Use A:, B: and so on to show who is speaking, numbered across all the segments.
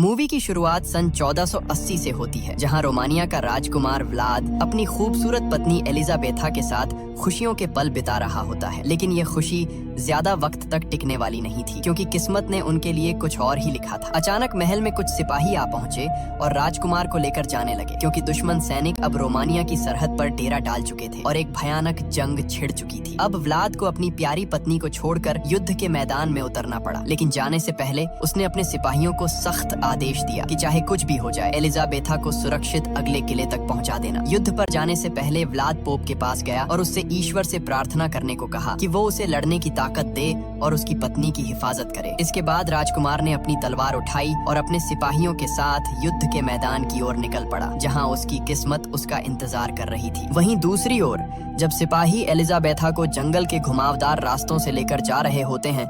A: Movie की शुरुआत सन 1480 से होती है, जहां रोमानिया का राजकुमार व्लाद अपनी खूबसूरत पत्नी एलिजाबेथा के साथ खुशियों के पल बिता रहा होता है। लेकिन ये खुशी ज्यादा वक्त तक टिकने वाली नहीं थी, क्योंकि किस्मत ने उनके लिए कुछ और ही लिखा था। अचानक महल में कुछ सिपाही आ पहुंचे और राजकुमार को लेकर जाने लगे, क्योंकि दुश्मन सैनिक अब रोमानिया की सरहद पर डेरा डाल चुके थे और एक भयानक जंग छिड़ चुकी थी। अब व्लाद को अपनी प्यारी पत्नी को छोड़कर युद्ध के मैदान में उतरना पड़ा, लेकिन जाने से पहले उसने अपने सिपाहियों को सख्त आदेश दिया कि चाहे कुछ भी हो जाए, एलिजाबेथा को सुरक्षित अगले किले तक पहुंचा देना। युद्ध पर जाने से पहले व्लाद पोप के पास गया और उससे ईश्वर से प्रार्थना करने को कहा कि वो उसे लड़ने की ताकत दे और उसकी पत्नी की हिफाजत करे। इसके बाद राजकुमार ने अपनी तलवार उठाई और अपने सिपाहियों के साथ युद्ध के मैदान की ओर निकल पड़ा, जहां उसकी किस्मत उसका इंतजार कर रही थी। वहीं दूसरी ओर जब सिपाही एलिजाबेथा को जंगल के घुमावदार रास्तों से लेकर जा रहे होते हैं,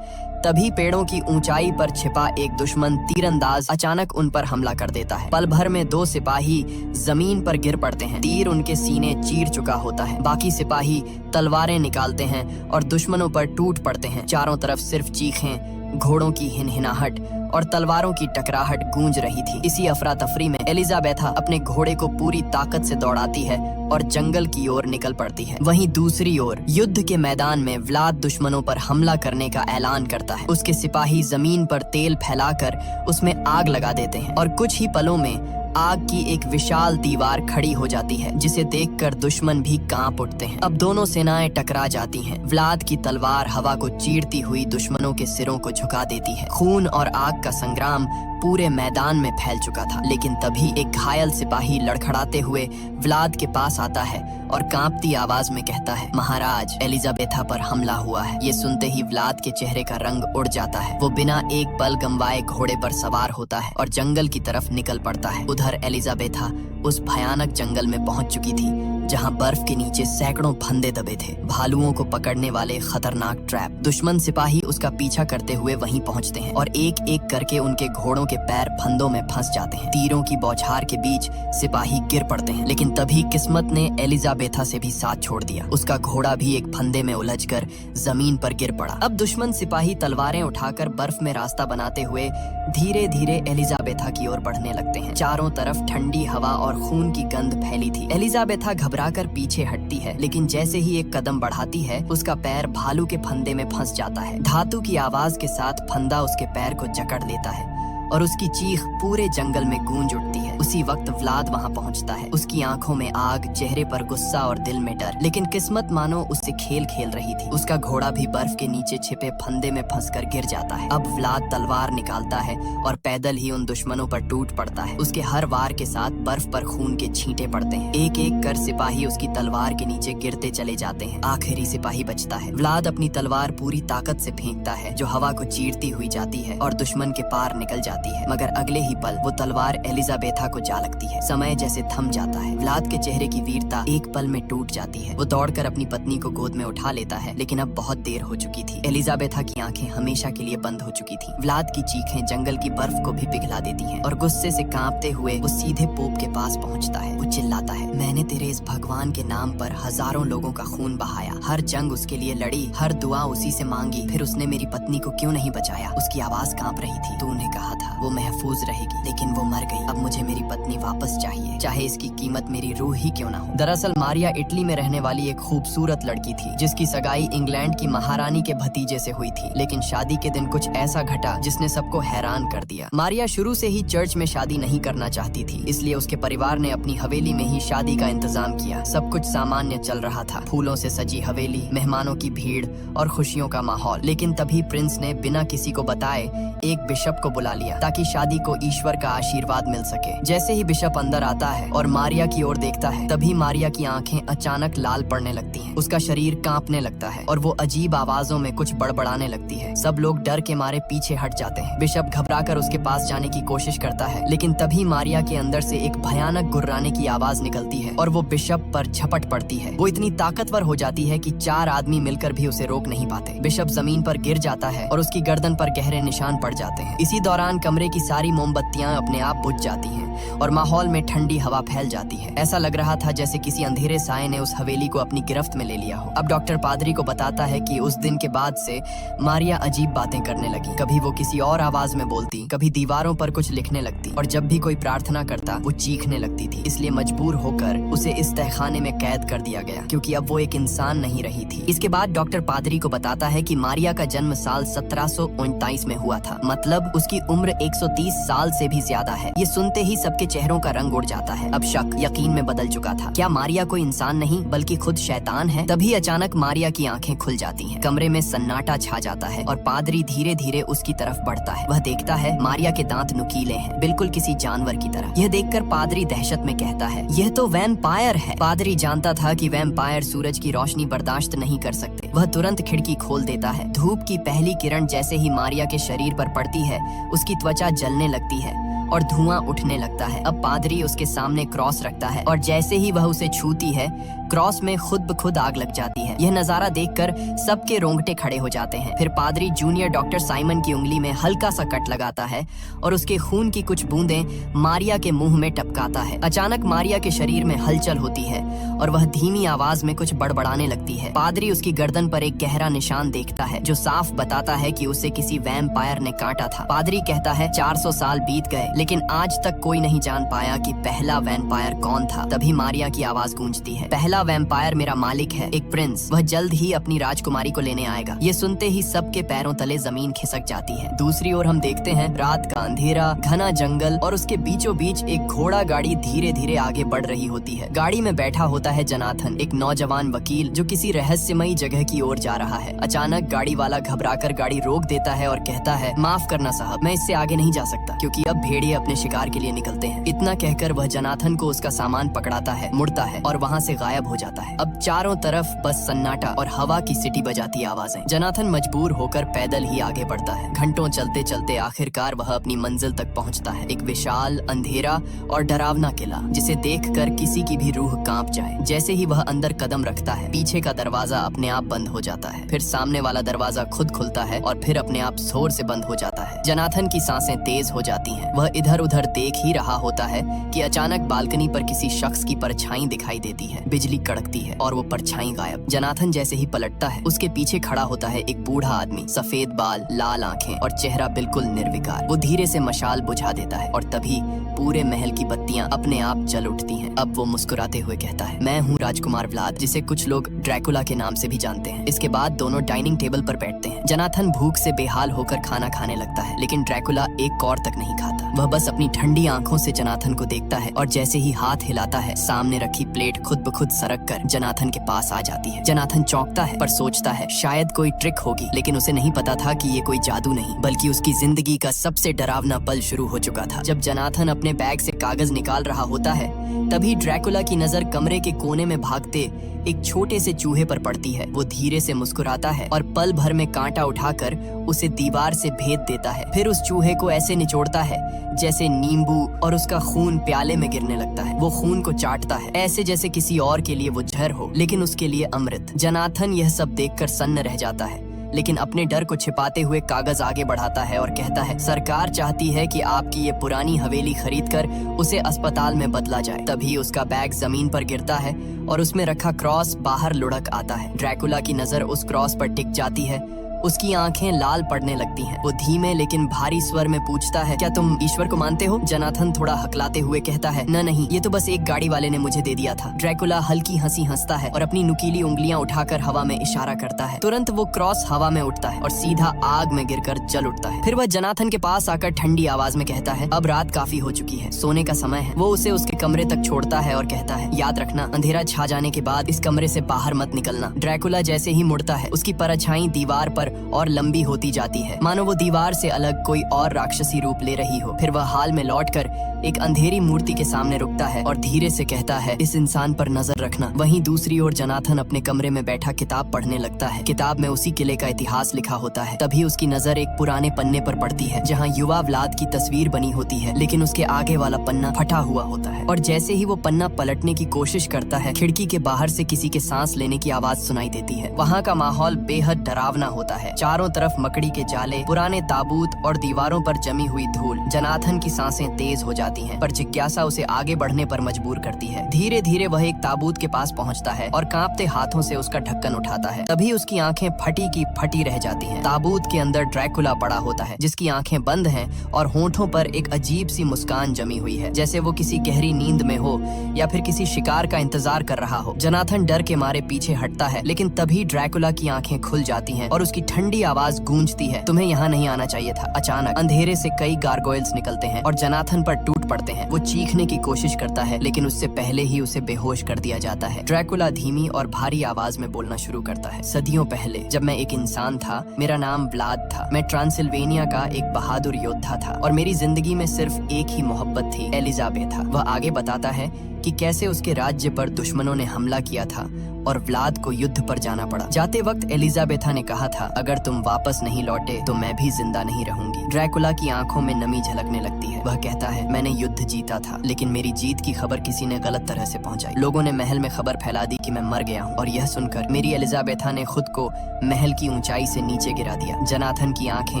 A: तभी पेड़ों की ऊंचाई पर छिपा एक दुश्मन तीरंदाज अचानक उन पर हमला कर देता है। पल भर में दो सिपाही जमीन पर गिर पड़ते हैं। तीर उनके सीने चीर चुका होता है। बाकी सिपाही तलवारें निकालते हैं और दुश्मनों पर टूट पड़ते हैं। चारों तरफ सिर्फ चीखें, घोड़ों की हिनहिनाहट और तलवारों की टकराहट गूंज रही थी। इसी अफरा तफरी में एलिजाबेथा अपने घोड़े को पूरी ताकत से दौड़ाती है और जंगल की ओर निकल पड़ती है। वहीं दूसरी ओर युद्ध के मैदान में व्लाद दुश्मनों पर हमला करने का ऐलान करता है। उसके सिपाही जमीन पर तेल फैलाकर उसमें आग लगा देते हैं और कुछ ही पलों में आग की एक विशाल दीवार खड़ी हो जाती है, जिसे देखकर दुश्मन भी कांप उठते हैं। अब दोनों सेनाएं टकरा जाती हैं। व्लाद की तलवार हवा को चीरती हुई दुश्मनों के सिरों को झुका देती है। खून और आग का संग्राम पूरे मैदान में फैल चुका था। लेकिन तभी एक घायल सिपाही लड़खड़ाते हुए व्लाद के पास आता है और कांपती आवाज में कहता है, महाराज, एलिजाबेथा पर हमला हुआ है। ये सुनते ही व्लाद के चेहरे का रंग उड़ जाता है। वो बिना एक पल गंवाए घोड़े पर सवार होता है और जंगल की तरफ निकल पड़ता है। उधर एलिजाबेथा उस भयानक जंगल में पहुंच चुकी थी, जहां बर्फ के नीचे सैकड़ों फंदे दबे थे, भालुओं को पकड़ने वाले खतरनाक ट्रैप। दुश्मन सिपाही उसका पीछा करते हुए वहीं पहुंचते हैं और एक एक करके उनके घोड़ों के पैर फंदों में फंस जाते हैं। तीरों की बौछार के बीच सिपाही गिर पड़ते हैं, लेकिन तभी किस्मत ने एलिजाबेथा से भी साथ छोड़ दिया। उसका घोड़ा भी एक फंदे में उलझकर जमीन पर गिर पड़ा। अब दुश्मन सिपाही तलवारें उठाकर बर्फ में रास्ता बनाते हुए धीरे धीरे एलिजाबेथा की ओर बढ़ने लगते हैं। चारों तरफ ठंडी हवा और खून की गंध फैली थी। एलिजाबेथा घबराकर पीछे हटती है, लेकिन जैसे ही एक कदम बढ़ाती है, उसका पैर भालू के फंदे में फंस जाता है। धातु की आवाज के साथ फंदा उसके पैर को जकड़ लेता है और उसकी चीख पूरे जंगल में गूंज उठती है। उसी वक्त व्लाद वहां पहुंचता है। उसकी आंखों में आग, चेहरे पर गुस्सा और दिल में डर। लेकिन किस्मत मानो उससे खेल खेल रही थी। उसका घोड़ा भी बर्फ के नीचे छिपे फंदे में फंसकर गिर जाता है। अब व्लाद तलवार निकालता है और पैदल ही उन दुश्मनों पर टूट पड़ता है। उसके हर वार के साथ बर्फ पर खून के छींटे पड़ते हैं। एक एक कर सिपाही उसकी तलवार के नीचे गिरते चले जाते हैं। आखिरी सिपाही बचता है। व्लाद अपनी तलवार पूरी ताकत से फेंकता है, जो हवा को चीरती हुई जाती है और दुश्मन के पार निकल जाती है। मगर अगले ही पल वो तलवार एलिजाबेथा को जा लगती है। समय जैसे थम जाता है। व्लाद के चेहरे की वीरता एक पल में टूट जाती है। वो दौड़कर अपनी पत्नी को गोद में उठा लेता है, लेकिन अब बहुत देर हो चुकी थी। एलिजाबेथा की आंखें हमेशा के लिए बंद हो चुकी थी। व्लाद की चीखें जंगल की बर्फ को भी पिघला देती हैं और गुस्से से कांपते हुए वो सीधे पोप के पास पहुंचता है। वो चिल्लाता है, मैंने तेरे इस भगवान के नाम पर हजारों लोगों का खून बहाया, हर जंग उसके लिए लड़ी, हर दुआ उसी से मांगी, फिर उसने मेरी पत्नी को क्यों नहीं बचाया? उसकी आवाज कांप रही थी। तूने कहा था वो महफूज रहेगी, लेकिन वो मर गई। अब मुझे मेरी पत्नी वापस चाहिए, चाहे इसकी कीमत मेरी रूह ही क्यों ना हो। दरअसल मारिया इटली में रहने वाली एक खूबसूरत लड़की थी, जिसकी सगाई इंग्लैंड की महारानी के भतीजे से हुई थी। लेकिन शादी के दिन कुछ ऐसा घटा जिसने सबको हैरान कर दिया। मारिया शुरू से ही चर्च में शादी नहीं करना चाहती थी, इसलिए उसके परिवार ने अपनी हवेली में ही शादी का इंतजाम किया। सब कुछ सामान्य चल रहा था, फूलों से सजी हवेली, मेहमानों की भीड़ और खुशियों का माहौल। लेकिन तभी प्रिंस ने बिना किसी को बताए एक बिशप को बुला लिया, ताकि शादी को ईश्वर का आशीर्वाद मिल सके। जैसे ही बिशप अंदर आता है और मारिया की ओर देखता है, तभी मारिया की आंखें अचानक लाल पड़ने लगती हैं। उसका शरीर कांपने लगता है और वो अजीब आवाजों में कुछ बड़बड़ाने लगती है। सब लोग डर के मारे पीछे हट जाते हैं। बिशप घबराकर उसके पास जाने की कोशिश करता है, लेकिन तभी मारिया के अंदर से एक भयानक गुर्राने की आवाज निकलती है और वो बिशप पर झपट पड़ती है। वो इतनी ताकतवर हो जाती है कि 4 आदमी मिलकर भी उसे रोक नहीं पाते। बिशप जमीन पर गिर जाता है और उसकी गर्दन पर गहरे निशान पड़ जाते हैं। इसी दौरान कमरे कमरे की सारी मोमबत्तियां अपने आप बुझ जाती हैं और माहौल में ठंडी हवा फैल जाती है। ऐसा लग रहा था जैसे किसी अंधेरे साए ने उस हवेली को अपनी गिरफ्त में ले लिया हो। अब डॉक्टर पादरी को बताता है कि उस दिन के बाद से मारिया अजीब बातें करने लगी। कभी वो किसी और आवाज में बोलती, कभी दीवारों पर कुछ लिखने लगती और जब भी कोई प्रार्थना करता वो चीखने लगती थी। इसलिए मजबूर होकर उसे इस तहखाने में कैद कर दिया गया क्योंकि अब वो एक इंसान नहीं रही थी। इसके बाद डॉक्टर पादरी को बताता है कि मारिया का जन्म साल 1739 में हुआ था, मतलब उसकी उम्र 130 साल से भी ज्यादा है। ये सुनते ही सबके चेहरों का रंग उड़ जाता है। अब शक यकीन में बदल चुका था। क्या मारिया कोई इंसान नहीं बल्कि खुद शैतान है? तभी अचानक मारिया की आंखें खुल जाती हैं। कमरे में सन्नाटा छा जाता है और पादरी धीरे धीरे उसकी तरफ बढ़ता है। वह देखता है मारिया के दांत नुकीले हैं, बिल्कुल किसी जानवर की तरह। यह देखकर पादरी दहशत में कहता है, यह तो वैम्पायर है। पादरी जानता था कि वैम्पायर सूरज की रोशनी बर्दाश्त नहीं कर सकते। वह तुरंत खिड़की खोल देता है। धूप की पहली किरण जैसे ही मारिया के शरीर पर पड़ती है, उसकी त्वचा जलने लगती है और धुआं उठने लगता है। अब पादरी उसके सामने क्रॉस रखता है और जैसे ही वह उसे छूती है, क्रॉस में खुद ब खुद आग लग जाती है। यह नजारा देखकर सबके रोंगटे खड़े हो जाते हैं। फिर पादरी जूनियर डॉक्टर साइमन की उंगली में हल्का सा कट लगाता है और उसके खून की कुछ बूंदें मारिया के मुंह में टपकाता है। अचानक मारिया के शरीर में हलचल होती है और वह धीमी आवाज में कुछ बड़बड़ाने लगती है। पादरी उसकी गर्दन पर एक गहरा निशान देखता है जो साफ बताता है कि उसे किसी वैम्पायर ने काटा था। पादरी कहता है 400 साल बीत गए लेकिन आज तक कोई नहीं जान पाया कि पहला वैम्पायर कौन था। तभी मारिया की आवाज गूंजती है, पहला वैम्पायर मेरा मालिक है, एक प्रिंस। वह जल्द ही अपनी राजकुमारी को लेने आएगा। ये सुनते ही सबके पैरों तले जमीन खिसक जाती है। दूसरी ओर हम देखते हैं रात का अंधेरा, घना जंगल और उसके बीचों बीच एक घोड़ा गाड़ी धीरे धीरे आगे बढ़ रही होती है। गाड़ी में बैठा होता है जनाथन, एक नौजवान वकील जो किसी रहस्यमयी जगह की ओर जा रहा है। अचानक गाड़ी वाला घबराकर गाड़ी रोक देता है और कहता है, माफ करना साहब, मैं इससे आगे नहीं जा सकता क्योंकि अब भेड़िए अपने शिकार के लिए निकलते हैं। इतना कहकर वह जनाथन को उसका सामान पकड़ाता है, मुड़ता है और वहाँ से गायब हो जाता है। अब चारों तरफ बस सन्नाटा और हवा की सीटी बजाती आवाजें। जनाथन मजबूर होकर पैदल ही आगे बढ़ता है। घंटों चलते चलते आखिरकार वह अपनी मंजिल तक पहुंचता है। एक विशाल, अंधेरा और डरावना किला जिसे देखकर किसी की भी रूह कांप जाए। जैसे ही वह अंदर कदम रखता है, पीछे का दरवाजा अपने आप बंद हो जाता है। फिर सामने वाला दरवाजा खुद खुलता है और फिर अपने आप जोर से बंद हो जाता है। जनाथन की सांसें तेज हो जाती हैं। वह इधर उधर देख ही रहा होता है कि अचानक बालकनी पर किसी शख्स की परछाई दिखाई देती है। बिजली कड़कती है और वो परछाई गायब। जनाथन जैसे ही पलटता है, उसके पीछे खड़ा होता है एक बूढ़ा आदमी, सफेद बाल, लाल आंखें और चेहरा बिल्कुल निर्विकार। वो धीरे से मशाल बुझा देता है और तभी पूरे महल की बत्तियां अपने आप जल उठती हैं। अब वो मुस्कुराते हुए कहता है, मैं हूँ राजकुमार व्लाद, जिसे कुछ लोग ड्रैकुला के नाम से भी जानते हैं। इसके बाद दोनों डाइनिंग टेबल पर बैठते हैं। जनाथन भूख से बेहाल होकर खाना खाने लगता है लेकिन ड्रैकुला एक कौर तक नहीं खाता। वह बस अपनी ठंडी आंखों से जनाथन को देखता है और जैसे ही हाथ हिलाता है, सामने रखी प्लेट खुद ब खुद सरक कर जनाथन के पास आ जाती है। जनाथन चौंकता है पर सोचता है शायद कोई ट्रिक होगी, लेकिन उसे नहीं पता था कि ये कोई जादू नहीं बल्कि उसकी जिंदगी का सबसे डरावना पल शुरू हो चुका था। जब जनाथन अपने बैग से कागज निकाल रहा होता है, तभी ड्रैकुला की नजर कमरे के कोने में भागते एक छोटे से चूहे पर पड़ती है। वो धीरे से मुस्कुराता है और पल भर में कांटा उठाकर उसे दीवार से भेद देता है। फिर उस चूहे को ऐसे निचोड़ता है जैसे नींबू और उसका खून प्याले में गिरने लगता है। वो खून को चाटता है ऐसे जैसे किसी और के लिए वो जहर हो, लेकिन उसके लिए अमृत। जनाथन यह सब देखकर सन्न रह जाता है लेकिन अपने डर को छिपाते हुए कागज आगे बढ़ाता है और कहता है, सरकार चाहती है कि आपकी ये पुरानी हवेली खरीदकर उसे अस्पताल में बदला जाए। तभी उसका बैग जमीन पर गिरता है और उसमें रखा क्रॉस बाहर लुढ़क आता है। ड्रैकुला की नजर उस क्रॉस पर टिक जाती है। उसकी आंखें लाल पड़ने लगती हैं। वो धीमे लेकिन भारी स्वर में पूछता है, क्या तुम ईश्वर को मानते हो? जनाथन थोड़ा हकलाते हुए कहता है, न नहीं, ये तो बस एक गाड़ी वाले ने मुझे दे दिया था। ड्रैकुला हल्की हंसी हंसता है और अपनी नुकीली उंगलियां उठाकर हवा में इशारा करता है। तुरंत वो क्रॉस हवा में उठता है और सीधा आग में गिरकर जल उठता है। फिर वह जनाथन के पास आकर ठंडी आवाज में कहता है, अब रात काफी हो चुकी है, सोने का समय है। वो उसे उसके कमरे तक छोड़ता है और कहता है, याद रखना, अंधेरा छा जाने के बाद इस कमरे से बाहर मत निकलना। ड्रैकुला जैसे ही मुड़ता है, उसकी परछाई दीवार पर और लंबी होती जाती है, मानो वो दीवार से अलग कोई और राक्षसी रूप ले रही हो। फिर वह हाल में लौटकर एक अंधेरी मूर्ति के सामने रुकता है और धीरे से कहता है, इस इंसान पर नजर रखना। वहीं दूसरी ओर जनाथन अपने कमरे में बैठा किताब पढ़ने लगता है। किताब में उसी किले का इतिहास लिखा होता है। तभी उसकी नजर एक पुराने पन्ने पर पड़ती है जहाँ युवा व्लाद की तस्वीर बनी होती है, लेकिन उसके आगे वाला पन्ना फटा हुआ होता है। और जैसे ही वो पन्ना पलटने की कोशिश करता है, खिड़की के बाहर से किसी के सांस लेने की आवाज सुनाई देती है। वहाँ का माहौल बेहद डरावना होता है। चारों तरफ मकड़ी के जाले, पुराने ताबूत और दीवारों पर जमी हुई धूल। जनाथन की सांसें तेज हो जाती हैं, पर जिज्ञासा उसे आगे बढ़ने पर मजबूर करती है। धीरे धीरे वह एक ताबूत के पास पहुंचता है और कांपते हाथों से उसका ढक्कन उठाता है। तभी उसकी आंखें फटी की फटी रह जाती हैं। ताबूत के अंदर ड्रैकुला पड़ा होता है, जिसकी आंखें बंद हैं और होंठों पर एक अजीब सी मुस्कान जमी हुई है, जैसे वो किसी गहरी नींद में हो या फिर किसी शिकार का इंतजार कर रहा हो। जनाथन डर के मारे पीछे हटता है, लेकिन तभी ड्रैकुला की आंखें खुल जाती हैं और उसकी ठंडी आवाज गूंजती है, तुम्हें यहाँ नहीं आना चाहिए था। अचानक अंधेरे से कई गारगोयल्स निकलते हैं और जनाथन पर टूट पड़ते हैं। वो चीखने की कोशिश करता है, लेकिन उससे पहले ही उसे बेहोश कर दिया जाता है। ड्रैकुला धीमी और भारी आवाज में बोलना शुरू करता है। सदियों पहले जब मैं एक इंसान था, मेरा नाम व्लाद था। मैं ट्रांसिल्वेनिया का एक बहादुर योद्धा था और मेरी जिंदगी में सिर्फ एक ही मोहब्बत थी, एलिजाबेथा। वह आगे बताता है कि कैसे उसके राज्य पर दुश्मनों ने हमला किया था और व्लाद को युद्ध पर जाना पड़ा। जाते वक्त एलिजाबेथा ने कहा था, अगर तुम वापस नहीं लौटे तो मैं भी जिंदा नहीं रहूंगी। ड्रैकुला की आंखों में नमी झलकने लगती है। वह कहता है, मैंने युद्ध जीता था, लेकिन मेरी जीत की खबर किसी ने गलत तरह से पहुंचाई। लोगों ने महल में खबर फैला दी कि मैं मर गया हूँ, और यह सुनकर मेरी एलिजाबेथा ने खुद को महल की ऊंचाई से नीचे गिरा दिया। जनाथन की आंखें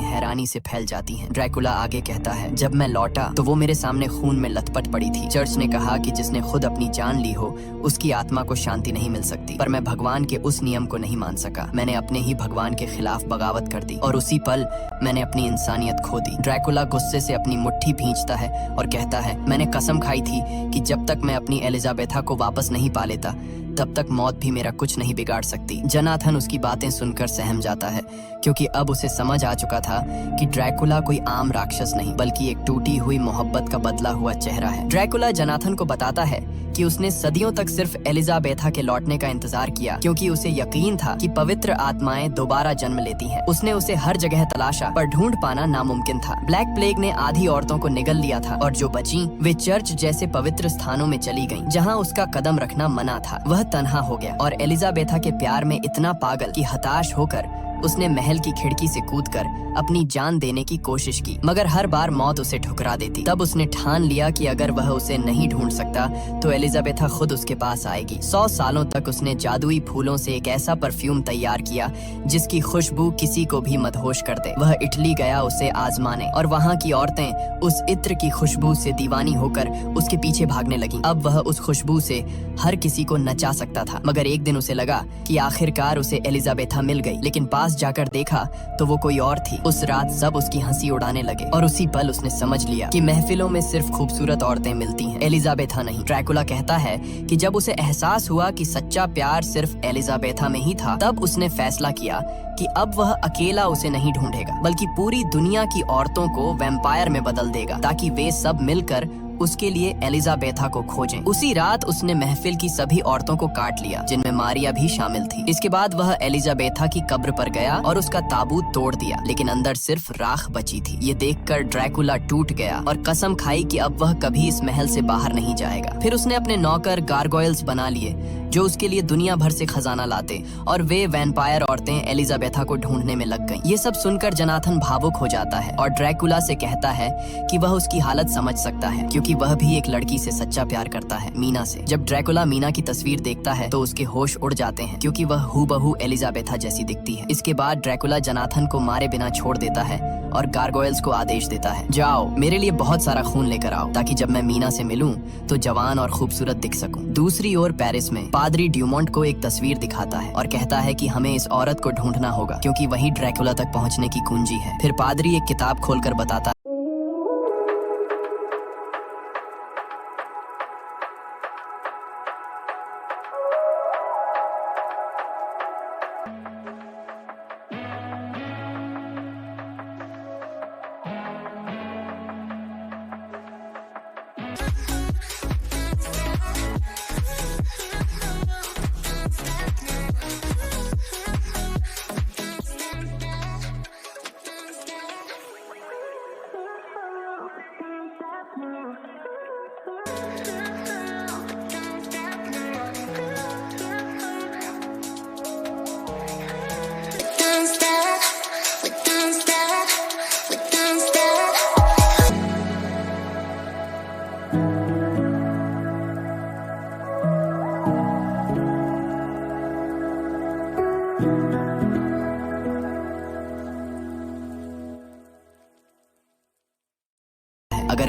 A: हैरानी से फैल जाती हैं। ड्रैकुला आगे कहता है, जब मैं लौटा तो वो मेरे सामने खून में लथपथ पड़ी थी। चर्च ने कहा कि जिसने खुद अपनी जान ली हो उसकी आत्मा को शांति नहीं मिल सकती, पर मैं भगवान के उस नियम को नहीं मान सका। मैंने अपने ही भगवान के खिलाफ बगावत कर दी और उसी पल मैंने अपनी इंसानियत खो दी। ड्रैकुला गुस्से से अपनी मुट्ठी भींचता है और कहता है, मैंने कसम खाई थी कि जब तक मैं अपनी एलिजाबेथा को वापस नहीं पा लेता तब तक मौत भी मेरा कुछ नहीं बिगाड़ सकती। जनाथन उसकी बातें सुनकर सहम जाता है, क्योंकि अब उसे समझ आ चुका था कि ड्रैकुला कोई आम राक्षस नहीं, बल्कि एक टूटी हुई मोहब्बत का बदला हुआ चेहरा है। ड्रैकुला जनाथन को बताता है कि उसने सदियों तक सिर्फ एलिजाबेथा के लौटने का इंतजार किया, क्योंकि उसे यकीन था कि पवित्र आत्माएं दोबारा जन्म लेती हैं। उसने उसे हर जगह तलाशा, पर ढूंढ पाना नामुमकिन था। ब्लैक प्लेग ने आधी औरतों को निगल लिया था और जो बची वे चर्च जैसे पवित्र स्थानों में चली गईं, जहां उसका कदम रखना मना था। वह तन्हा हो गया और एलिजाबेथा के प्यार में इतना पागल कि हताश होकर उसने महल की खिड़की से कूदकर अपनी जान देने की कोशिश की, मगर हर बार मौत उसे ठुकरा देती। तब उसने ठान लिया कि अगर वह उसे नहीं ढूंढ सकता तो एलिजाबेथा खुद उसके पास आएगी। 100 सालों तक उसने जादुई फूलों से एक ऐसा परफ्यूम तैयार किया जिसकी खुशबू किसी को भी मदहोश कर दे। वह इटली गया उसे आजमाने और वहाँ की औरतें उस इत्र की खुशबू से दीवानी होकर उसके पीछे भागने लगी। अब वह उस खुशबू से हर किसी को नचा सकता था, मगर एक दिन उसे लगा कि आखिरकार उसे एलिजाबेथा मिल गई। लेकिन पास जाकर देखा तो वो कोई और थी। उस रात सब उसकी हंसी उड़ाने लगे और उसी पल उसने समझ लिया कि महफिलों में सिर्फ खूबसूरत औरतें मिलती हैं, एलिजाबेथा नहीं। ड्रैकुला कहता है कि जब उसे एहसास हुआ कि सच्चा प्यार सिर्फ एलिजाबेथा में ही था, तब उसने फैसला किया कि अब वह अकेला उसे नहीं ढूंढेगा, बल्कि पूरी दुनिया की औरतों को वैम्पायर में बदल देगा, ताकि वे सब मिलकर उसके लिए एलिजाबेथा को खोजें। उसी रात उसने महफिल की सभी औरतों को काट लिया, जिनमें मारिया भी शामिल थी। इसके बाद वह एलिजाबेथा की कब्र पर गया और उसका ताबूत तोड़ दिया, लेकिन अंदर सिर्फ राख बची थी। ये देखकर ड्रैकुला टूट गया और कसम खाई कि अब वह कभी इस महल से बाहर नहीं जाएगा। फिर उसने अपने नौकर गारगोयल्स बना लिए, जो उसके लिए दुनिया भर से खजाना लाते, और वे वैम्पायर औरतें एलिजाबेथा को ढूंढने में लग गईं। ये सब सुनकर जनाथन भावुक हो जाता है और ड्रैकुला से कहता है कि वह उसकी हालत समझ सकता है, क्योंकि वह भी एक लड़की से सच्चा प्यार करता है, मीना से। जब ड्रैकुला मीना की तस्वीर देखता है तो उसके होश उड़ जाते हैं, क्योंकि वह हूबहू एलिजाबेथा जैसी दिखती है। इसके बाद ड्रैकुला जनाथन को मारे बिना छोड़ देता है और गारगोयल्स को आदेश देता है, जाओ मेरे लिए बहुत सारा खून लेकर आओ, ताकि जब मैं मीना से मिलूं तो जवान और खूबसूरत दिख सकूं। दूसरी ओर पेरिस में पादरी ड्यूमोंट को एक तस्वीर दिखाता है और कहता है कि हमें इस औरत को ढूंढना होगा, क्योंकि वही ड्रैकुला तक पहुंचने की कुंजी है। फिर पादरी एक किताब खोलकर बताता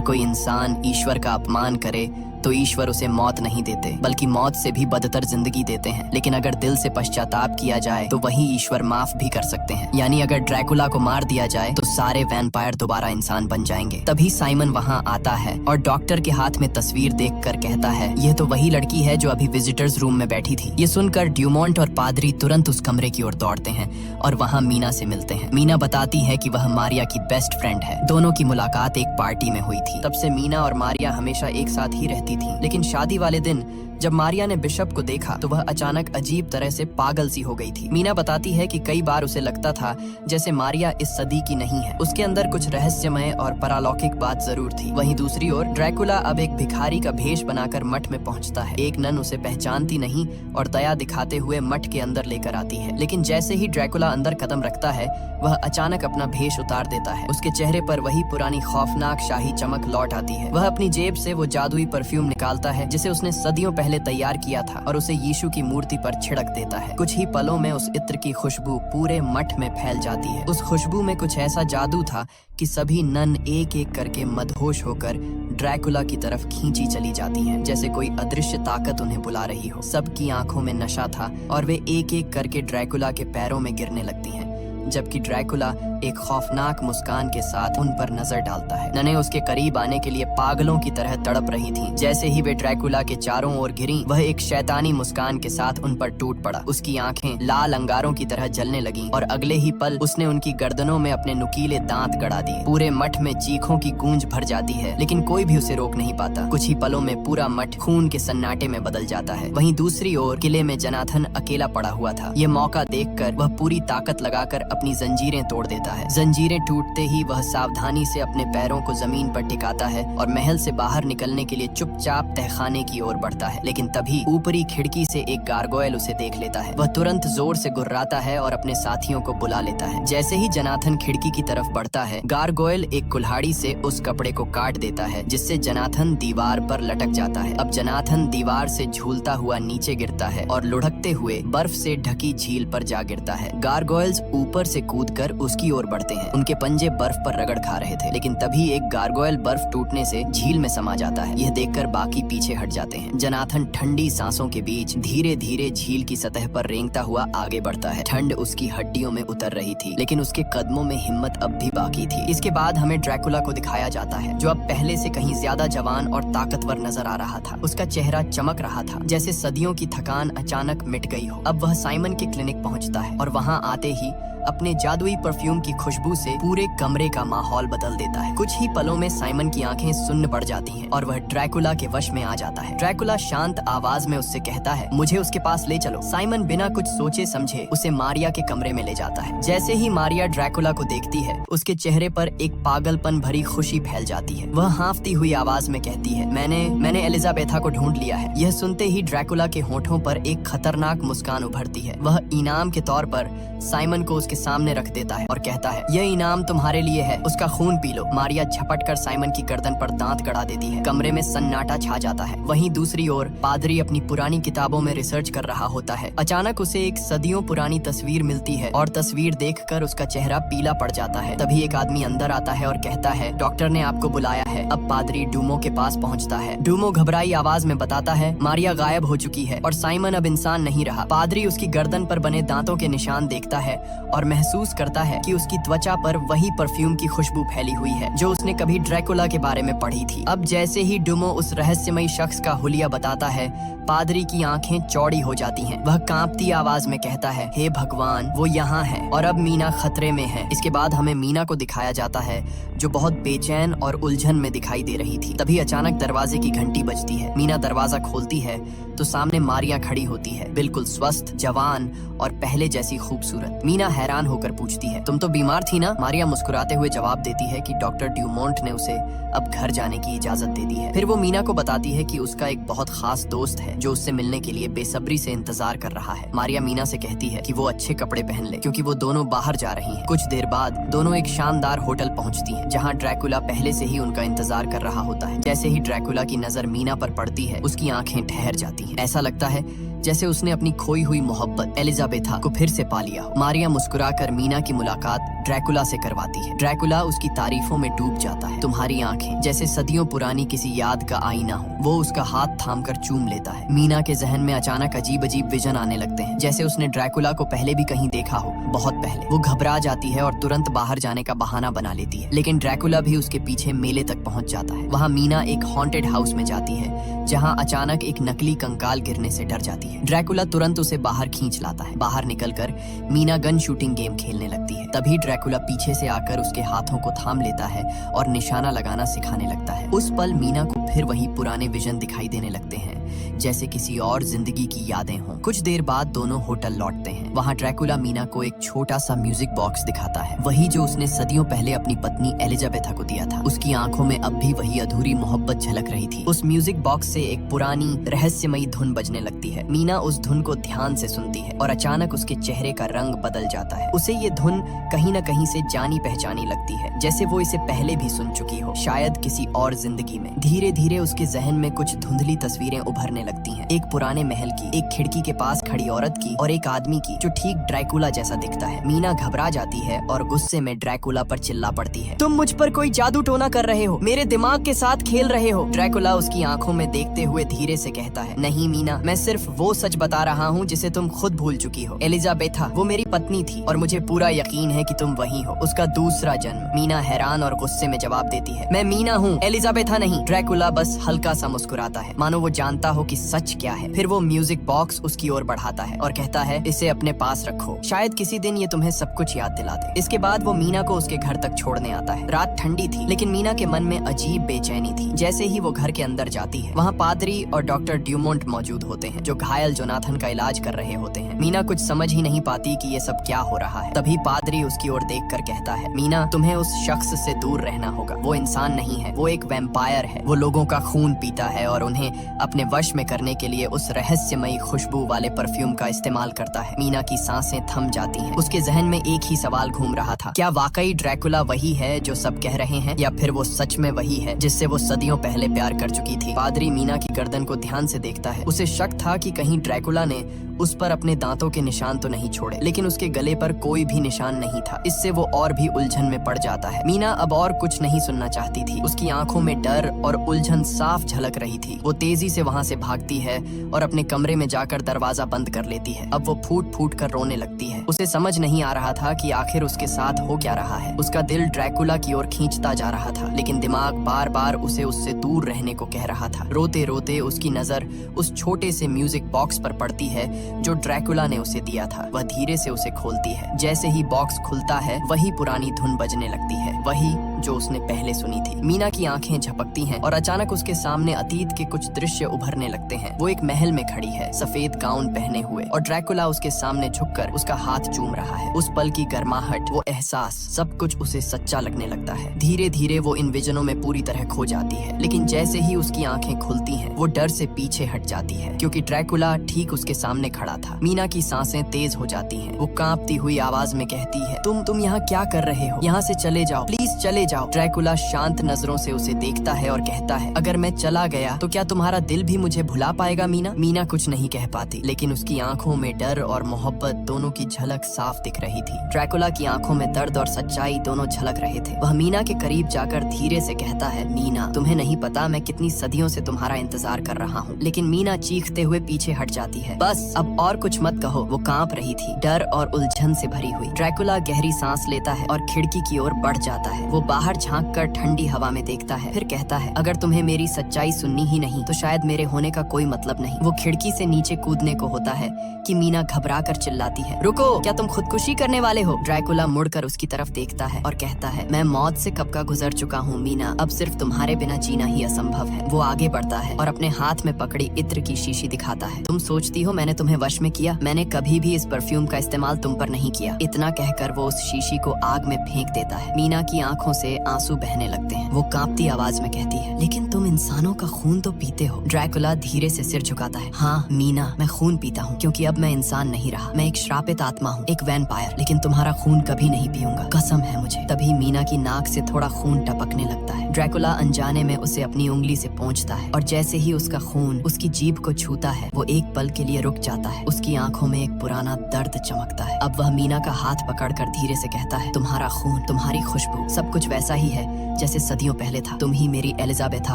A: कोई इंसान ईश्वर का अपमान करे तो ईश्वर उसे मौत नहीं देते, बल्कि मौत से भी बदतर जिंदगी देते हैं। लेकिन अगर दिल से पश्चाताप किया जाए तो वही ईश्वर माफ भी कर सकते हैं। यानी अगर ड्रैकुला को मार दिया जाए तो सारे वैम्पायर दोबारा इंसान बन जाएंगे। तभी साइमन वहाँ आता है और डॉक्टर के हाथ में तस्वीर देखकर कहता है, यह तो वही लड़की है जो अभी विजिटर्स रूम में बैठी थी। ये सुनकर ड्यूमोंट और पादरी तुरंत उस कमरे की ओर दौड़ते हैं और वहाँ मीना से मिलते हैं। मीना बताती है कि वह मारिया की बेस्ट फ्रेंड है। दोनों की मुलाकात एक पार्टी में हुई थी। तब से मीना और मारिया हमेशा एक साथ ही रहती थी। लेकिन शादी वाले दिन जब मारिया ने बिशप को देखा तो वह अचानक अजीब तरह से पागल सी हो गई थी। मीना बताती है कि कई बार उसे लगता था जैसे मारिया इस सदी की नहीं है। उसके अंदर कुछ रहस्यमय और परालौकिक बात जरूर थी। वहीं दूसरी ओर ड्रैकुला अब एक भिखारी का भेष बनाकर मठ में पहुंचता है। एक नन उसे पहचानती नहीं और दया दिखाते हुए मठ के अंदर लेकर आती है। लेकिन जैसे ही ड्रैकुला अंदर कदम रखता है वह अचानक अपना भेष उतार देता है। उसके चेहरे पर वही पुरानी खौफनाक शाही चमक लौट आती है। वह अपनी जेब से वो जादुई परफ्यूम निकालता है जिसे उसने सदियों पहले तैयार किया था और उसे यीशु की मूर्ति पर छिड़क देता है। कुछ ही पलों में उस इत्र की खुशबू पूरे मठ में फैल जाती है। उस खुशबू में कुछ ऐसा जादू था कि सभी नन एक एक करके मदहोश होकर ड्रैकुला की तरफ खींची चली जाती हैं, जैसे कोई अदृश्य ताकत उन्हें बुला रही हो। सबकी आंखों में नशा था और वे एक एक करके ड्रैकुला के पैरों में गिरने लगती हैं, जबकि ड्रैकुला एक खौफनाक मुस्कान के साथ उन पर नजर डालता है। ननें उसके करीब आने के लिए पागलों की तरह तड़प रही थीं। जैसे ही वे ड्रैकुला के चारों ओर घिरीं, वह एक शैतानी मुस्कान के साथ उन पर टूट पड़ा। उसकी आंखें लाल अंगारों की तरह जलने लगीं और अगले ही पल उसने उनकी गर्दनों में अपने नुकीले दांत गड़ा दिए। पूरे मठ में चीखों की गूंज भर जाती है, लेकिन कोई भी उसे रोक नहीं पाता। कुछ ही पलों में पूरा मठ खून के सन्नाटे में बदल जाता है। वहीं दूसरी ओर किले में जनाथन अकेला पड़ा हुआ था। ये मौका देखकर वह पूरी ताकत लगाकर अपनी जंजीरें तोड़ देता है। जंजीरें टूटते ही वह सावधानी से अपने पैरों को जमीन पर टिकाता है और महल से बाहर निकलने के लिए चुपचाप तहखाने की ओर बढ़ता है। लेकिन तभी ऊपरी खिड़की से एक गारगोयल उसे देख लेता है। वह तुरंत जोर से गुर्राता है और अपने साथियों को बुला लेता है। जैसे ही जनाथन खिड़की की तरफ बढ़ता है, गारगोयल एक कुल्हाड़ी से उस कपड़े को काट देता है, जिससे जनाथन दीवार पर लटक जाता है। अब जनाथन दीवार से झूलता हुआ नीचे गिरता है और लुढ़कते हुए बर्फ से ढकी झील पर जा गिरता है। गारगोयल्स ऊपर से कूदकर उसकी ओर बढ़ते हैं। उनके पंजे बर्फ पर रगड़ खा रहे थे, लेकिन तभी एक गारगोयल बर्फ टूटने से झील में समा जाता है। यह देखकर बाकी पीछे हट जाते हैं। जनाथन ठंडी सांसों के बीच धीरे धीरे झील की सतह पर रेंगता हुआ आगे बढ़ता है। ठंड उसकी हड्डियों में उतर रही थी, लेकिन उसके कदमों में हिम्मत अब भी बाकी थी। इसके बाद हमें ड्रैकुला को दिखाया जाता है, जो अब पहले से कहीं ज्यादा जवान और ताकतवर नजर आ रहा था। उसका चेहरा चमक रहा था, जैसे सदियों की थकान अचानक मिट गई हो। अब वह साइमन के क्लिनिक पहुंचता है और वहां आते ही अपने जादुई परफ्यूम की खुशबू से पूरे कमरे का माहौल बदल देता है। कुछ ही पलों में साइमन की आंखें सुन्न पड़ जाती हैं और वह ड्रैकुला के वश में आ जाता है। ड्रैकुला शांत आवाज में उससे कहता है, मुझे उसके पास ले चलो। साइमन बिना कुछ सोचे समझे उसे मारिया के कमरे में ले जाता है। जैसे ही मारिया ड्रैकुला को देखती है, उसके चेहरे पर एक पागलपन भरी खुशी फैल जाती है। वह हांफती हुई आवाज में कहती है, मैंने एलिजाबेथा को ढूंढ लिया है। यह सुनते ही ड्रैकुला के होठों पर एक खतरनाक मुस्कान उभरती है। वह इनाम के तौर पर साइमन को उसके सामने रख देता है और कहता है, यह इनाम तुम्हारे लिए है, उसका खून पी लो। मारिया झपट कर साइमन की गर्दन पर दांत गड़ा देती है। कमरे में सन्नाटा छा जाता है। वहीं दूसरी ओर पादरी अपनी पुरानी किताबों में रिसर्च कर रहा होता है। अचानक उसे एक सदियों पुरानी तस्वीर मिलती है और तस्वीर देखकर उसका चेहरा पीला पड़ जाता है। तभी एक आदमी अंदर आता है और कहता है, डॉक्टर ने आपको बुलाया है। अब पादरी डूमो के पास पहुंचता है। डूमो घबराई आवाज में बताता है, मारिया गायब हो चुकी है और साइमन अब इंसान नहीं रहा। पादरी उसकी गर्दन पर बने दांतों के निशान देखता है और महसूस करता है कि उसकी त्वचा पर वही परफ्यूम की खुशबू फैली हुई है जो उसने कभी ड्रैकुला के बारे में पढ़ी थी। अब जैसे ही डूमो उस रहस्यमयी शख्स का हुलिया बताता है, पादरी की आंखें चौड़ी हो जाती हैं। वह कांपती आवाज में कहता है, हे भगवान, वो यहाँ है और अब मीना खतरे में है। इसके बाद हमें मीना को दिखाया जाता है, जो बहुत बेचैन और उलझन में दिखाई दे रही थी। तभी अचानक दरवाजे की घंटी बजती है। मीना दरवाजा खोलती है तो सामने मारिया खड़ी होती है, बिल्कुल स्वस्थ, जवान और पहले जैसी खूबसूरत। मीना हैरान होकर पूछती है, तुम तो बीमार थी ना? मारिया मुस्कुराते हुए जवाब देती है कि डॉक्टर ड्यूमोंट ने उसे अब घर जाने की इजाजत दे दी है। फिर वो मीना को बताती है कि उसका एक बहुत खास दोस्त है जो उससे मिलने के लिए बेसब्री से इंतजार कर रहा है। मारिया मीना से कहती है कि वो अच्छे कपड़े पहन ले, क्योंकि वो दोनों बाहर जा रही हैं। कुछ देर बाद दोनों एक शानदार होटल पहुंचती हैं, जहां ड्रैकुला पहले से ही उनका इंतजार कर रहा होता है। जैसे ही ड्रैकुला की नजर मीना पर पड़ती है, उसकी आंखें ठहर जाती हैं। ऐसा लगता है जैसे उसने अपनी खोई हुई मोहब्बत एलिजाबेथा को फिर से पा लिया हो। मारिया मुस्कुराकर मीना की मुलाकात ड्रैकुला से करवाती है। ड्रैकुला उसकी तारीफों में डूब जाता है। तुम्हारी आंखें जैसे सदियों पुरानी किसी याद का आईना हो। वो उसका हाथ थामकर चूम लेता है। मीना के जहन में अचानक अजीब अजीब विजन आने लगते हैं, जैसे उसने ड्रैकुला को पहले भी कहीं देखा हो, बहुत पहले। वो घबरा जाती है और तुरंत बाहर जाने का बहाना बना लेती है, लेकिन ड्रैकुला भी उसके पीछे मेले तक पहुंच जाता है। वहाँ मीना एक हॉन्टेड हाउस में जाती है, जहाँ अचानक एक नकली कंकाल गिरने से डर जाती है। ड्रैकुला तुरंत उसे बाहर खींच लाता है। बाहर निकलकर मीना गन शूटिंग गेम खेलने लगती है। तभी ड्रैकुला पीछे से आकर उसके हाथों को थाम लेता है और निशाना लगाना सिखाने लगता है। उस पल मीना को फिर वही पुराने विजन दिखाई देने लगते हैं, जैसे किसी और जिंदगी की यादें हों। कुछ देर बाद दोनों होटल लौटते हैं। वहाँ ड्रैकुला मीना को एक छोटा सा म्यूजिक बॉक्स दिखाता है, वही जो उसने सदियों पहले अपनी पत्नी एलिजाबेथा को दिया था। उसकी आंखों में अब भी वही अधूरी मोहब्बत झलक रही थी। उस म्यूजिक बॉक्स से एक पुरानी रहस्यमयी धुन बजने लगती है। मीना उस धुन को ध्यान से सुनती है और अचानक उसके चेहरे का रंग बदल जाता है। उसे ये धुन कहीं न कहीं से जानी पहचानी लगती है, जैसे वो इसे पहले भी सुन चुकी हो, शायद किसी और जिंदगी में। धीरे धीरे उसके जहन में कुछ धुंधली तस्वीरें उभरने लगती हैं। एक पुराने महल की, एक खिड़की के पास खड़ी औरत की और एक आदमी की जो ठीक ड्रैकुला जैसा दिखता है। मीना घबरा जाती है और गुस्से में ड्रैकुला पर चिल्ला पड़ती है, तुम मुझ पर कोई जादू टोना कर रहे हो, मेरे दिमाग के साथ खेल रहे हो। ड्रैकुला उसकी आंखों में देखते हुए धीरे से कहता है, नहीं मीना, मैं सिर्फ वो सच बता रहा हूँ जिसे तुम खुद भूल चुकी हो। एलिजाबेथा वो मेरी पत्नी थी और मुझे पूरा यकीन है कि तुम वही हो, उसका दूसरा जन्म। मीना हैरान और गुस्से में जवाब देती है, मैं मीना हूँ, एलिजाबेथा नहीं। ड्रैकुला बस हल्का सा मुस्कुराता है, मानो वो जानता हो कि सच क्या है। फिर वो म्यूजिक बॉक्स उसकी ओर बढ़ाता है और कहता है, इसे अपने पास रखो, शायद किसी दिन ये तुम्हें सब कुछ याद दिला दे। इसके बाद वो मीना को उसके घर तक छोड़ने आता है। रात ठंडी थी, लेकिन मीना के मन में अजीब बेचैनी थी। जैसे ही वो घर के अंदर जाती है, वहाँ पादरी और डॉक्टर ड्यूमोंट मौजूद होते हैं, जो घायल जोनाथन का इलाज कर रहे होते हैं। मीना कुछ समझ ही नहीं पाती कि ये सब क्या हो रहा है। तभी पादरी उसकी ओर देखकर कहता है, मीना, तुम्हें उस शख्स से दूर रहना होगा। वो इंसान नहीं है, वो एक वैम्पायर है। वो लोगों का खून पीता है और उन्हें अपने वश में करने के लिए उस रहस्यमयी खुशबू वाले परफ्यूम का इस्तेमाल करता है। मीना की सांसें थम जाती हैं। उसके जहन में एक ही सवाल घूम रहा था, क्या वाकई ड्रैकुला वही है जो सब कह रहे हैं, या फिर वो सच में वही है जिससे वो सदियों पहले प्यार कर चुकी थी। पादरी मीना की गर्दन को ध्यान से देखता है। उसे शक था कि कहीं ड्रैकुला ने उस पर अपने दांतों के निशान तो नहीं छोड़े, लेकिन उसके गले पर कोई भी निशान नहीं था। इससे वो और भी उलझन में पड़ जाता है। मीना अब और कुछ नहीं सुनना चाहती थी। उसकी आंखों में डर और उलझन साफ झलक रही थी। वो तेजी से वहाँ से भागती है और अपने कमरे में जाकर दरवाजा बंद कर लेती है। अब वो फूट फूट कर रोने लगती है। उसे समझ नहीं आ रहा था कि आखिर उसके साथ हो क्या रहा है। उसका दिल ड्रैकुला की ओर खींचता जा रहा था, लेकिन दिमाग बार बार उसे उससे दूर रहने को कह रहा था। रोते रोते उसकी नजर उस छोटे से म्यूजिक बॉक्स पर पड़ती है जो ड्रैकुला ने उसे दिया था। वह धीरे से उसे खोलती है। जैसे ही बॉक्स खुलता है, वही पुरानी धुन बजने लगती है, वही जो उसने पहले सुनी थी। मीना की आंखें झपकती हैं और अचानक उसके सामने अतीत के कुछ दृश्य उभरने लगते हैं। वो एक महल में खड़ी है, सफेद गाउन पहने हुए, और ड्रैकुला उसके सामने झुककर उसका हाथ चूम रहा है। उस पल की गर्माहट, वो एहसास, सब कुछ उसे सच्चा लगने लगता है। धीरे धीरे वो इन विजनों में पूरी तरह खो जाती है, लेकिन जैसे ही उसकी आंखें खुलती हैं, वो डर से पीछे हट जाती है, क्योंकि ड्रैकुला ठीक उसके सामने खड़ा था। मीना की सांसें तेज हो जाती हैं। वो कांपती हुई आवाज में कहती है, तुम यहाँ क्या कर रहे हो? यहाँ से चले जाओ, प्लीज चले जाओ। ड्रैकुला शांत नजरों से उसे देखता है और कहता है, अगर मैं चला गया तो क्या तुम्हारा दिल भी मुझे भुला पाएगा मीना? मीना कुछ नहीं कह पाती, लेकिन उसकी आंखों में डर और मोहब्बत दोनों की झलक साफ दिख रही थी। ड्रैकुला की आंखों में दर्द और सच्चाई दोनों झलक रहे थे। वह मीना के करीब जाकर धीरे से कहता है, मीना, तुम्हें नहीं पता मैं कितनी सदियों से तुम्हारा इंतजार कर रहा हूँ। लेकिन मीना चीखते हुए पीछे हट जाती है। बस अब और कुछ मत कहो। वो कांप रही थी, डर और उलझन से भरी हुई। ड्रैकुला गहरी सांस लेता है और खिड़की की ओर बढ़ जाता है। वो बाहर झांक कर ठंडी हवा में देखता है, फिर कहता है, अगर तुम्हें मेरी सच्चाई सुननी ही नहीं तो शायद मेरे होने का कोई मतलब नहीं। वो खिड़की से नीचे कूदने को होता है कि मीना घबरा कर चिल्लाती है, रुको, क्या तुम खुदकुशी करने वाले हो? ड्रैकुला मुड़कर उसकी तरफ देखता है और कहता है, मैं मौत से कब का गुजर चुका हूँ मीना, अब सिर्फ तुम्हारे बिना जीना ही असंभव है। वो आगे बढ़ता है और अपने हाथ में पकड़ी इत्र की शीशी दिखाता है। तुम सोचती हो मैंने तुम्हें वश में किया? मैंने कभी भी इस परफ्यूम का इस्तेमाल तुम पर नहीं किया। इतना कहकर वो उस शीशी को आग में फेंक देता है। मीना की आंखों से आंसू बहने लगते हैं। वो कांपती आवाज में कहती है, लेकिन तुम इंसानों का खून तो पीते हो। ड्रैकुला धीरे से सिर झुकाता है। हाँ मीना, मैं खून पीता हूँ क्योंकि अब मैं इंसान नहीं रहा। मैं एक श्रापित आत्मा हूँ, एक वैम्पायर, लेकिन तुम्हारा खून कभी नहीं पीऊंगा, कसम है मुझे। तभी मीना की नाक से थोड़ा खून टपकने लगता है। ड्रैकुला अनजाने में उसे अपनी उंगली से पोंछता है और जैसे ही उसका खून उसकी जीभ को छूता है वो एक पल के लिए रुक जाता है। उसकी आंखों में एक पुराना दर्द चमकता है। अब वह मीना का हाथ पकड़कर धीरे से कहता है, तुम्हारा खून, तुम्हारी खुशबू, सब कुछ वैसा ही है जैसे सदियों पहले था। तुम ही मेरी एलिजाबेथा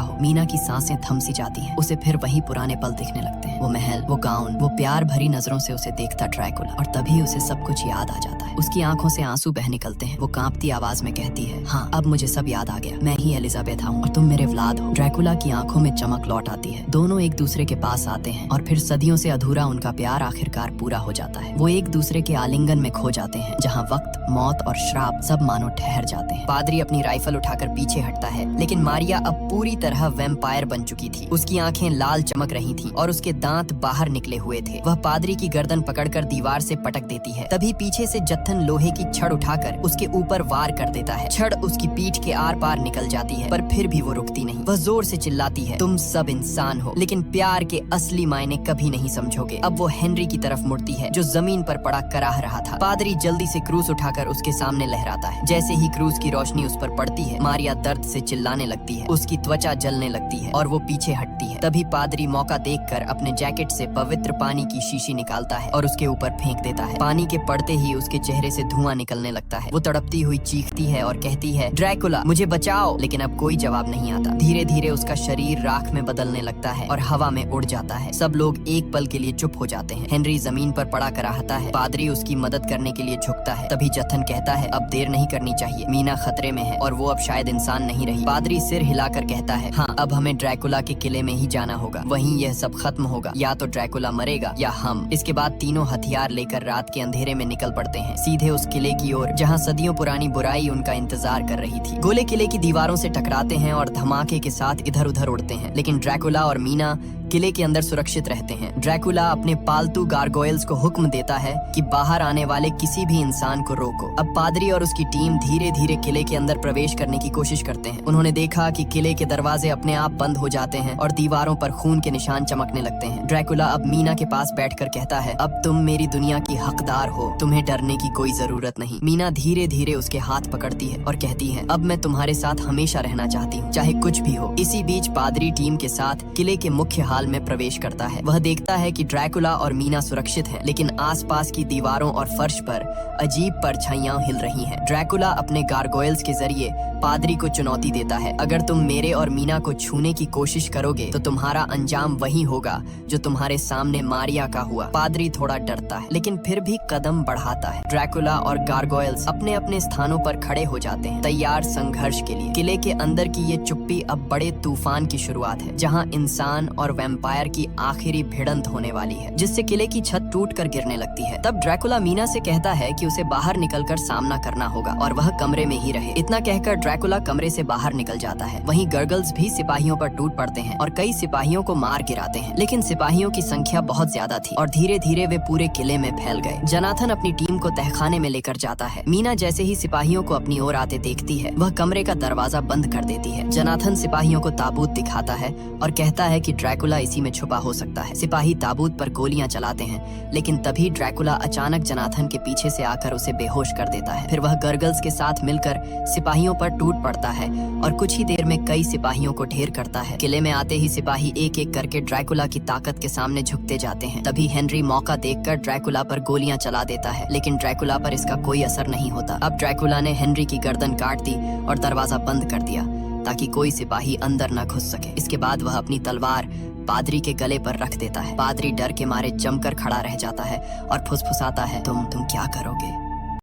A: हो। मीना की सांसें थम सी जाती हैं। उसे फिर वही पुराने पल दिखने लगते हैं। वो महल, वो गाउन, वो प्यार भरी नजरों से उसे देखता ड्रैकुला, और तभी उसे सब कुछ याद आ जाता है। उसकी आंखों से आंसू बह निकलते हैं। वो कांपती आवाज में कहती है, हाँ अब मुझे सब याद आ गया। मैं ही एलिजाबेथा हूँ और तुम मेरे व्लाद हो। ड्रैकुला की आंखों में चमक लौट आती है। दोनों एक दूसरे के पास आते हैं और फिर सदियों से अधूरा उनका प्यार आखिरकार पूरा हो जाता है। वो एक दूसरे के आलिंगन में खो जाते हैं, जहाँ वक्त, मौत और श्राप सब मानो ठहर जाते हैं। पादरी अपनी राइफल उठाकर पीछे हटता है, लेकिन मारिया अब पूरी तरह वैम्पायर बन चुकी थी। उसकी आंखें लाल चमक रही थीं और उसके दांत बाहर निकले हुए थे। वह पादरी की गर्दन पकड़कर दीवार से पटक देती है। तभी पीछे से जत्थन लोहे की छड़ उठाकर उसके ऊपर वार कर देता है। छड़ उसकी पीठ के आर पार निकल जाती है, पर फिर भी वो रुकती नहीं। वह जोर से चिल्लाती है, तुम सब इंसान हो, लेकिन प्यार के असली मायने कभी नहीं समझोगे। अब वो हेनरी की तरफ मुड़ती है, जो जमीन पर पड़ा कराह रहा था। पादरी जल्दी से क्रूस उठाकर उसके सामने लहराता है। जैसे ही क्रूस की रोशनी उस पर पड़ती है, मारिया दर्द से चिल्लाने लगती है। उसकी त्वचा जलने लगती है और वो पीछे हटती है। तभी पादरी मौका देखकर अपने जैकेट से पवित्र पानी की शीशी निकालता है और उसके ऊपर फेंक देता है। पानी के पड़ते ही उसके चेहरे से धुआं निकलने लगता है। वो तड़पती हुई चीखती है और कहती है, ड्रैकुला मुझे बचाओ, लेकिन अब कोई जवाब नहीं आता। धीरे धीरे उसका शरीर राख में बदलने लगता है और हवा में उड़ जाता है। सब लोग एक पल के लिए चुप हो जाते हैं। हेनरी जमीन पर पड़ा कराहता है। पादरी उसकी मदद करने के लिए झुकता है। तभी जत्थन कहता है, अब देर नहीं करनी चाहिए, मीना खतरे में है और वो अब शायद इंसान नहीं रही। पादरी सिर हिलाकर कहता है, हाँ अब हमें ड्रैकुला के किले में ही जाना होगा। वहीं यह सब खत्म होगा, या तो ड्रैकुला मरेगा या हम। इसके बाद तीनों हथियार लेकर रात के अंधेरे में निकल पड़ते हैं, सीधे उस किले की ओर जहाँ सदियों पुरानी बुराई उनका इंतजार कर रही थी। गोले किले की दीवारों से टकराते हैं और धमाके के साथ इधर उधर उड़ते हैं, लेकिन ड्रैकुला और मीना किले के अंदर सुरक्षित रहते हैं। ड्रैकुला अपने पालतू गारगोयल्स को हुक्म देता है कि बाहर आने वाले किसी भी इंसान को रोको। अब पादरी और उसकी टीम धीरे धीरे किले के अंदर प्रवेश करने की कोशिश करते हैं। उन्होंने देखा कि किले के दरवाजे अपने आप बंद हो जाते हैं और दीवारों पर खून के निशान चमकने लगते हैं। ड्रैकुला अब मीना के पास बैठकर कहता है, अब तुम मेरी दुनिया की हकदार हो, तुम्हें डरने की कोई जरूरत नहीं। मीना धीरे धीरे उसके हाथ पकड़ती है और कहती है, अब मैं तुम्हारे साथ हमेशा रहना चाहती हूँ, चाहे कुछ भी हो। इसी बीच पादरी टीम के साथ किले के मुख्य हाल में प्रवेश करता है। वह देखता है कि ड्रैकुला और मीना सुरक्षित हैं, लेकिन आसपास की दीवारों और फर्श पर अजीब परछाइयां हिल रही हैं। ड्रैकुला अपने गारगोयल्स के जरिए पादरी को चुनौती देता है, अगर तुम मेरे और मीना को छूने की कोशिश करोगे तो तुम्हारा अंजाम वही होगा जो तुम्हारे सामने मारिया का हुआ। पादरी थोड़ा डरता है, लेकिन फिर भी कदम बढ़ाता है। ड्रैकुला और गारगोयल्स अपने अपने स्थानों पर खड़े हो जाते हैं, तैयार संघर्ष के लिए। किले के अंदर की ये चुप्पी अब बड़े तूफान की शुरुआत है, जहाँ इंसान और वैम्पायर की आखिरी भिड़ंत होने वाली है, जिससे किले की छत टूटकर गिरने लगती है। तब ड्रैकुला मीना से कहता है कि उसे बाहर निकलकर सामना करना होगा और वह कमरे में ही रहे। इतना कहकर ड्रैकुला कमरे से बाहर निकल जाता है। वहीं गर्गल्स भी सिपाहियों पर टूट पड़ते हैं और कई सिपाहियों को मार गिराते हैं, लेकिन सिपाहियों की संख्या बहुत ज्यादा थी और धीरे धीरे वे पूरे किले में फैल गए। जनाथन अपनी टीम को तहखाने में लेकर जाता है। मीना जैसे ही सिपाहियों को अपनी ओर आते देखती है, वह कमरे का दरवाजा बंद कर देती है। जनाथन सिपाहियों को ताबूत दिखाता है और कहता है कि ड्रैकुला इसी में छुपा हो सकता है। सिपाही ताबूत पर गोलियां चलाते हैं, लेकिन तभी ड्रैकुला अचानक जनाथन के पीछे से आकर उसे बेहोश कर देता है। फिर वह गर्गल्स के साथ मिलकर सिपाहियों पर टूट पड़ता है और कुछ ही देर में कई सिपाहियों को ढेर करता है। किले में आते ही सिपाही एक एक करके ड्रैकुला की ताकत के सामने झुकते जाते हैं। तभी हेनरी मौका देखकर ड्रैकुला पर गोलियां चला देता है, लेकिन ड्रैकुला पर इसका कोई असर नहीं होता। अब ड्रैकुला ने हेनरी की गर्दन काट दी और दरवाजा बंद कर दिया ताकि कोई सिपाही अंदर न घुस सके। इसके बाद वह अपनी तलवार पादरी के गले पर रख देता है। पादरी डर के मारे जमकर खड़ा रह जाता है और फुसफुसाता है, तुम क्या करोगे?